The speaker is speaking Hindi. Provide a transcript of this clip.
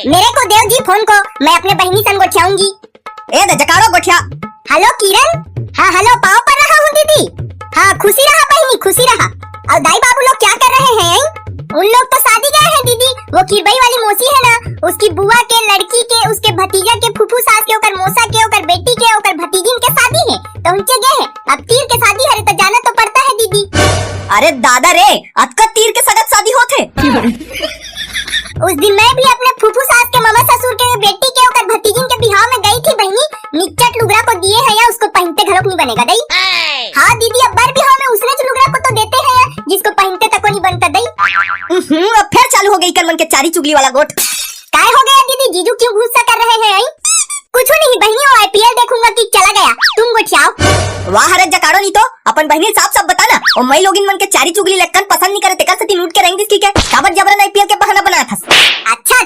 मेरे को देव जी फोन को, मैं अपने बहनी संग गोठियाऊंगी। ए दे जकाड़ो गोठिया। हेलो किरण। हाँ हेलो, पाव पर रहा हूँ दीदी। हाँ खुशी रहा बहनी, खुशी रहा। और दाई बाबू लोग क्या कर रहे हैं? उन लोग तो शादी गए हैं दीदी। वो खीरबई वाली मौसी है ना, उसकी बुआ के लड़की के, उसके भतीजा के, फूफू सास के, ओकर मौसा के, ओकर बेटी के, ओकर भतीजिन के शादी है, तो उनके गए हैं। अब तीर के शादी है तो जाना तो पड़ता है दीदी। अरे दादा रे, अतका तीर के सगत शादी होते। उस दिन मैं भी अपने फूफू सास के, मामा ससुर के बेटी के, ओकर भतीजिन के बिहाव में गई थी बहनी। निच्चट लुगरा को दिए हैं या उसको पहनते घरों नहीं बनेगा दई। हाँ दीदी, अब बार बिहाव में उसने लुगरा को तो देते हैं जिसको पहनते तक नहीं बनता दई। अब फिर चालू हो गई करमन के चारी चुगली वाला गोट। काय हो गया दीदी, जीजू क्यों गुस्सा कर रहे हैं? कुछ नहीं बहनी, वो आईपीएल देखूंगा कि चला गया, तुम गोठियाओ। वाह हरे जकाड़ो नहीं तो अपन बहनी साफ साफ बताना। और मैं लोग इन मन के चारी चुगली लक्कन पसंद नहीं करे, तेकर सती नूट के रहेंगे इसकी के काबर जबरन आईपीएल के बहाना बनाया था। अच्छा अच्छा